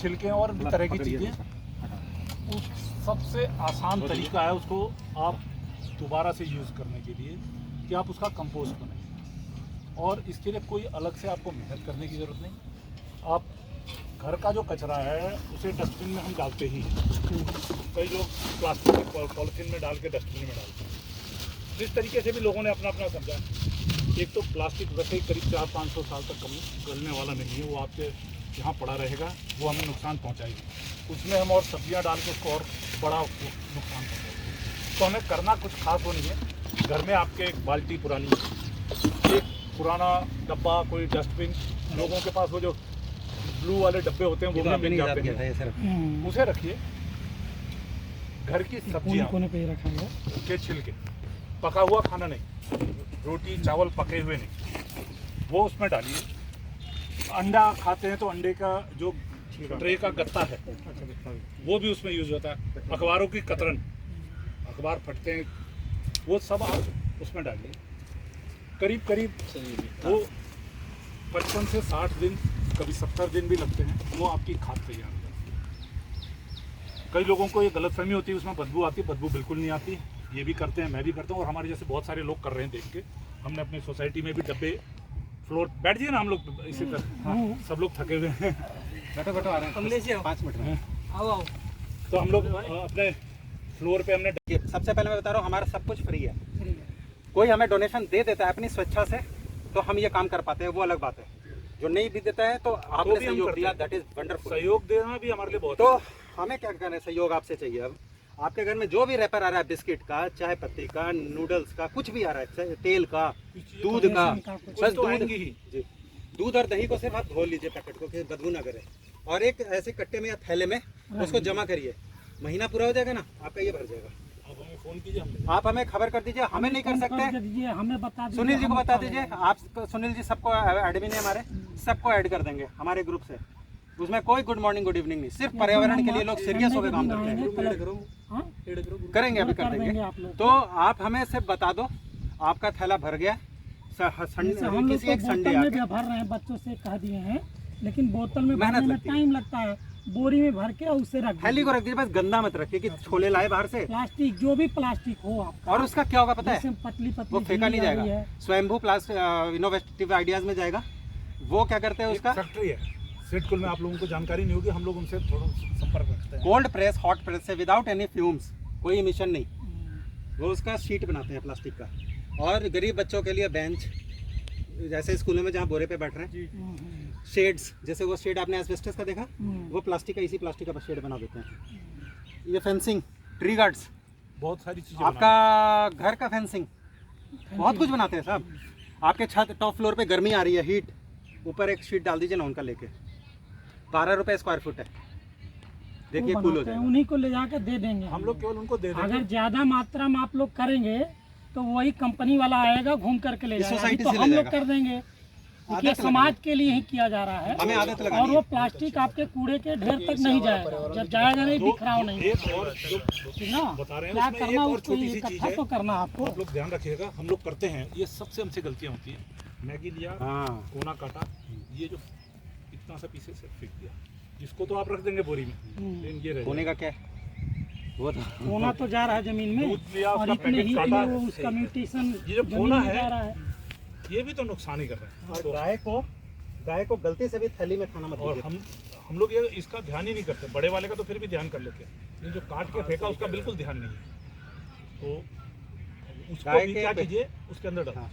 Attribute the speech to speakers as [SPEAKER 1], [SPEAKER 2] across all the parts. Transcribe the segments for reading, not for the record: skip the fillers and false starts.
[SPEAKER 1] छिलके और भी तरह की चीज़ें, सबसे आसान तरीका है उसको आप दोबारा से यूज़ करने के लिए कि आप उसका कंपोस्ट बनाएं। और इसके लिए कोई अलग से आपको मेहनत करने की ज़रूरत नहीं। आप घर का जो कचरा है उसे डस्टबिन में हम डालते ही हैं। कई लोग प्लास्टिक के पॉलीथीन में डाल के डस्टबिन में डालते हैं। जिस तरीके से भी लोगों ने अपना अपना समझा, एक तो प्लास्टिक वैसे ही करीब 400-500 साल तक गलने वाला नहीं है, वो आपके यहाँ पड़ा रहेगा, वो हमें नुकसान पहुँचाएगी। उसमें हम और सब्जियाँ डाल के उसको और बड़ा नुकसान पहुँचाएगी। तो हमें करना कुछ खास वो नहीं है। घर में आपके एक बाल्टी पुरानी, एक पुराना डब्बा, कोई डस्टबिन, लोगों के पास वो जो ब्लू वाले डब्बे होते हैं वो भी मिल जाते हैं, उसे रखिए। घर की सब्जियाँ के छिलके, पका हुआ खाना नहीं, रोटी चावल पके हुए नहीं, वो उसमें डालिए। अंडा खाते हैं तो अंडे का जो ट्रे का गत्ता है वो भी उसमें यूज होता है। अखबारों की कतरन, अखबार फटते हैं, वो सब आप उसमें डालिए। करीब करीब वो 55 से 60 दिन, कभी 70 दिन भी लगते हैं, वो आपकी खाद तैयार हो जाती है। कई लोगों को ये गलतफहमी होती है उसमें बदबू आती है, बदबू बिल्कुल नहीं आती। ये भी करते हैं, मैं भी करता हूँ, और हमारे जैसे बहुत सारे लोग कर रहे हैं देख के। हमने अपनी सोसाइटी में भी डब्बे, फ्लोर, बैठ जाइए ना हम लोग इसी तरह। हाँ, सब लोग थके हुए हैं, बैठो आ रहे हैं, 5 मिनट में आओ। तो हम लोग अपने फ्लोर पे हमने,
[SPEAKER 2] सबसे पहले मैं बता रहा हूँ, हमारा सब कुछ फ्री है। कोई हमें डोनेशन दे देता है अपनी स्वेच्छा से तो हम ये काम कर पाते हैं, वो अलग बात है। जो नहीं भी देता है तो आपने सहयोग दिया, दैट इज वंडरफुल।
[SPEAKER 1] सहयोग देना भी हमारे लिए बहुत।
[SPEAKER 2] तो हमें क्या करना है, सहयोग आपसे चाहिए। अब आपके घर में जो भी रैपर आ रहा है, बिस्किट का, चाय पत्ती का, नूडल्स का, कुछ भी आ रहा है, तेल का, दूध का, बस दूध और दही को सिर्फ आप धो लीजिए पैकेट को कि बदबू ना करे, और एक ऐसे कट्टे में या थैले में उसको जमा करिए। महीना पूरा हो जाएगा ना, आपका ये भर जाएगा।
[SPEAKER 1] आप हमें फोन कीजिए,
[SPEAKER 2] आप हमें खबर कर दीजिए, हमें नहीं कर सकते,
[SPEAKER 3] हमें बता दीजिए,
[SPEAKER 2] सुनील जी को बता दीजिए। आप सुनील जी सबको एडमिन है हमारे, सबको ऐड कर देंगे हमारे ग्रुप से। उसमें कोई गुड मॉर्निंग गुड इवनिंग नहीं, सिर्फ पर्यावरण के लिए लोग सीरियस होकर काम करते हैं। करेंगे, अभी कर देंगे। तो आप हमें सिर्फ बता दो आपका थैला भर गया।
[SPEAKER 3] किसी एक संडे भर रहे हैं, बच्चों से कह दिए हैं, लेकिन बोतल में भरने में टाइम लगता है। बोरी में भर के उससे रख,
[SPEAKER 2] थैली को रख दीजिए, बस गंदा मत रखिए कि छोले लाए बाहर से।
[SPEAKER 3] प्लास्टिक, जो भी प्लास्टिक हो आपका,
[SPEAKER 2] और उसका क्या होगा पता है,
[SPEAKER 3] पतली
[SPEAKER 2] वो फेंका नहीं जाएगा, स्वयंभू प्लास्टिक इनोवेटिव आइडियाज में जाएगा। वो क्या करते हैं, उसका
[SPEAKER 1] फैक्ट्री है सिडकुल में, आप लोगों को जानकारी नहीं होगी, हम लोग उनसे थोड़ा संपर्क रखते हैं।
[SPEAKER 2] कोल्ड प्रेस, हॉट प्रेस से विदाउट एनी फ्यूम्स, कोई इमिशन नहीं, वो उसका शीट बनाते हैं प्लास्टिक का। और गरीब बच्चों के लिए बेंच, जैसे स्कूलों में जहाँ बोरे पे बैठ रहे हैं, शेड्स, जैसे वो शेड आपने एस्बेस्टस का देखा, वो प्लास्टिक का, इसी प्लास्टिक का शेड बना देते हैं। ये फेंसिंग, ट्री गार्ड्स,
[SPEAKER 1] बहुत सारी चीजें,
[SPEAKER 2] आपका घर का फेंसिंग, बहुत कुछ बनाते हैं साहब। आपके छत टॉप फ्लोर पे गर्मी आ रही है, हीट, ऊपर एक शीट डाल दीजिए ना उनका लेके, 12 रुपए स्क्वायर फुट है, देखिए कूल हो जाएगा।
[SPEAKER 3] उन्हीं को ले जाकर दे देंगे
[SPEAKER 1] हम लोग, केवल उनको दे देंगे।
[SPEAKER 3] अगर ज्यादा मात्रा में आप लोग करेंगे तो वही कंपनी वाला आएगा, घूम करके ले जाएगा।
[SPEAKER 2] सोसाइटी
[SPEAKER 3] तो
[SPEAKER 2] से
[SPEAKER 3] हम
[SPEAKER 2] ले
[SPEAKER 3] लोग
[SPEAKER 2] जाएगा।
[SPEAKER 3] कर देंगे, क्योंकि समाज के लिए ही किया जा रहा है।
[SPEAKER 2] हमें आदत लगानी
[SPEAKER 3] और वो प्लास्टिक आपके कूड़े के ढेर तक नहीं जाएगा, जब जाएगा नहीं, बिखराव नहीं,
[SPEAKER 1] एक और जो
[SPEAKER 3] ना
[SPEAKER 1] बता रहे हैं
[SPEAKER 3] क्या
[SPEAKER 1] उसमें
[SPEAKER 3] करना,
[SPEAKER 1] एक और
[SPEAKER 3] उसको
[SPEAKER 1] छोटी सी चीज
[SPEAKER 3] इकट्ठा
[SPEAKER 1] है,
[SPEAKER 3] तो करना आपको।
[SPEAKER 1] आप लोग ध्यान रखिएगा। हम लोग करते हैं, ये सबसे हमसे गलतियां होती है। मैगी लिया, कोना काटा, ये जो इतना सा पीसे से फेंक दिया, जिसको तो आप रख देंगे बोरी में, लेकिन ये
[SPEAKER 2] कोने का क्या, वो
[SPEAKER 3] कोना तो जा रहा है जमीन में,
[SPEAKER 1] दूध लिया,
[SPEAKER 3] और
[SPEAKER 1] उसका
[SPEAKER 3] इतने
[SPEAKER 1] पैकेट
[SPEAKER 3] ही
[SPEAKER 1] काटा,
[SPEAKER 3] वो उसका म्यूटेशन
[SPEAKER 1] ये जो कोना है,
[SPEAKER 3] जा रहा है,
[SPEAKER 1] ये भी तो नुकसान ही कर रहा है।
[SPEAKER 2] और गाय को गलती से भी थैली में खाना मत
[SPEAKER 1] और हम लोग ये इसका ध्यान ही नहीं करते। बड़े वाले का तो फिर भी ध्यान कर लेते हैं, ये जो काट के फेंका उसका बिल्कुल ध्यान नहीं है। तो उसको भी क्या कीजिए, उसके अंदर डाल,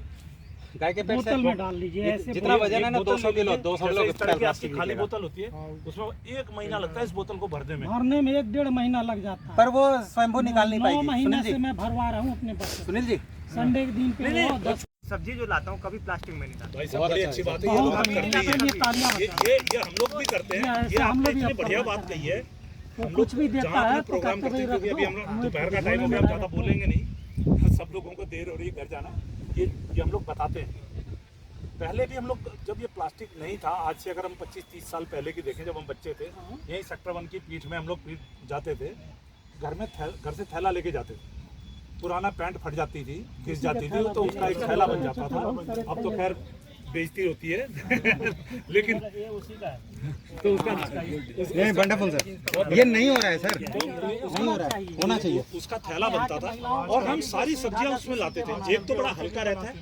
[SPEAKER 2] गाय के पेट
[SPEAKER 3] बोतल में डाल लीजिए। ऐसे
[SPEAKER 2] जितना वजन है ना 200 किलो, 200 किलो
[SPEAKER 1] की खाली बोतल होती है, उसमें 1 महीना लगता है इस बोतल को भरने में।
[SPEAKER 3] 1-1.5 महीना लग जाता है,
[SPEAKER 2] पर वो स्वयंभू निकाल नहीं
[SPEAKER 3] 9
[SPEAKER 2] पाएगी।
[SPEAKER 3] महीने से मैं भरवा रहा हूँ अपने बच्चे।
[SPEAKER 2] सुनील जी,
[SPEAKER 3] संडे के दिन पे 10
[SPEAKER 4] सब्जी जो लाता हूँ कभी प्लास्टिक में नहीं डालता।
[SPEAKER 1] भाई साहब, बड़ी अच्छी बात है, ये लोग करते हैं, ये हम लोग भी करते हैं। ये आपने इतनी बढ़िया बात कही है। हम
[SPEAKER 3] कुछ भी देता है तो
[SPEAKER 1] प्रोग्राम करते हैं, क्योंकि अभी हम लोग दोपहर का टाइम हो गया, हम ज़्यादा बोलेंगे नहीं, सब लोगों को देर हो रही है घर जाना। ये हम लोग बताते हैं। पहले भी हम लोग, जब ये प्लास्टिक नहीं था, आज से अगर हम 25-30 साल पहले की देखें, जब हम बच्चे थे, यही सेक्टर 1 की पीठ में हम लोग जाते थे, घर से थैला लेके जाते थे। पुराना पैंट फट जाती थी, घिस जाती थी, तो उसका एक थैला बन जाता था। अब तो खैर बेइज्जती होती है लेकिन
[SPEAKER 3] ये उसी का है।
[SPEAKER 1] तो उसका
[SPEAKER 2] नहीं वंडरफुल सर, ये नहीं हो रहा है सर, नहीं हो रहा है, होना चाहिए।
[SPEAKER 1] उसका थैला बनता था और हम सारी सब्जियां उसमें लाते थे। एक तो बड़ा हल्का रहता है,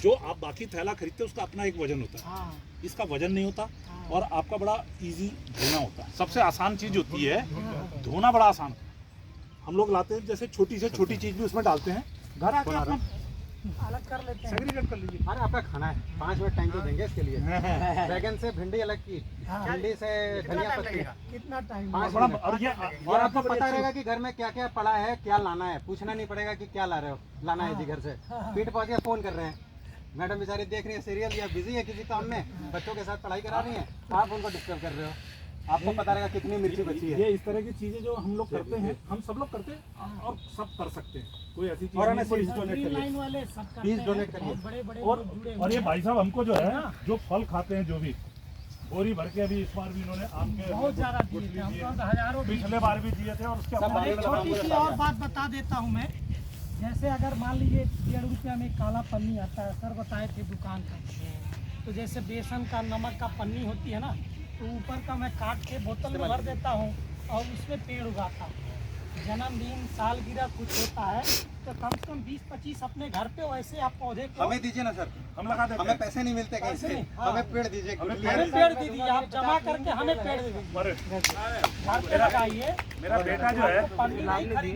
[SPEAKER 1] जो आप बाकी थैला खरीदते हैं उसका अपना एक वजन होता है,
[SPEAKER 3] हाँ,
[SPEAKER 1] इसका वजन नहीं होता और आपका बड़ा इजी धोना होता है। सबसे आसान चीज होती है धोना, बड़ा आसान होता है। हम लोग लाते हैं, जैसे छोटी से छोटी चीज भी उसमें डालते हैं, घर आके अपना
[SPEAKER 3] अलग कर लेते हैं।
[SPEAKER 1] सेग्रीगेट कर लीजिए।
[SPEAKER 2] अरे आपका खाना है, 5 मिनट टाइम तो देंगे इसके लिए। बैगन से भिंडी अलग की, भिंडी से धनिया पत्ती,
[SPEAKER 3] कितना टाइम?
[SPEAKER 2] 5
[SPEAKER 1] बड़ा
[SPEAKER 2] मिनट।
[SPEAKER 1] और ये
[SPEAKER 2] और आपको पता रहेगा कि घर में क्या क्या पड़ा है, क्या लाना है, पूछना नहीं पड़ेगा कि क्या ला रहे हो, लाना है जी घर से। पीठ पहुंच के फोन कर रहे हैं, मैडम बेचारी देख रही है सीरियल या बिजी है किसी काम में, बच्चों के साथ पढ़ाई करा रही है, आप उनको डिस्टर्ब कर रहे हो। आपको पता रहेगा कितनी मिर्ची बची है।
[SPEAKER 1] ये इस तरह की चीजें जो हम लोग करते हैं, हम सब लोग करते हैं और सब कर सकते हैं। कोई ऐसी चीज
[SPEAKER 2] और हमें
[SPEAKER 1] नहीं कोई-
[SPEAKER 2] प्लीज डोनेट
[SPEAKER 3] ग्रीन
[SPEAKER 2] करिए,
[SPEAKER 3] लाइन वाले सब करते
[SPEAKER 2] प्लीज
[SPEAKER 3] हैं,
[SPEAKER 2] डोनेट करिए।
[SPEAKER 3] बहुत बड़े-बड़े
[SPEAKER 1] और
[SPEAKER 3] लोग जुड़े
[SPEAKER 1] और
[SPEAKER 3] हुए
[SPEAKER 1] ये
[SPEAKER 3] हैं।
[SPEAKER 1] भाई साहब हमको जो है, जो फल खाते हैं, जो भी बोरी भर के अभी इस बार भी इन्होंने आम के
[SPEAKER 3] बहुत ज्यादा दिए थे, हमको तो हजारों दिए।
[SPEAKER 1] पिछले बार भी दिए थे और उसके
[SPEAKER 2] सब
[SPEAKER 1] अपने
[SPEAKER 3] एक छोटी सी और बात बता देता हूँ मैं। जैसे अगर मान लीजिए 1.5 रुपया में काला पन्नी आता है, सर बताए थे दुकान का, तो जैसे बेसन का नमक का पन्नी होती है ना, तो ऊपर का मैं काट के बोतल में भर देता हूँ और उसमें पेड़ उगाता हूँ। जन्मदिन सालगिरह कुछ होता है तो कम से कम 20-25 अपने घर पे वैसे आप पौधे को
[SPEAKER 2] हमें दीजिए ना सर,
[SPEAKER 1] हम लगा देते
[SPEAKER 2] हमें पैसे नहीं मिलते कहीं
[SPEAKER 3] पैसे
[SPEAKER 2] से,
[SPEAKER 3] नहीं, हाँ।
[SPEAKER 2] हमें पेड़ दीजिए,
[SPEAKER 1] हमें
[SPEAKER 3] हमें पेड़ दे दीजिए, आप जमा करके हमें पेड़ दे दीजिए,
[SPEAKER 1] अरे,
[SPEAKER 3] घर पे लगाइए।
[SPEAKER 1] मेरा बेटा जो है
[SPEAKER 3] पन्नी नहीं खरीद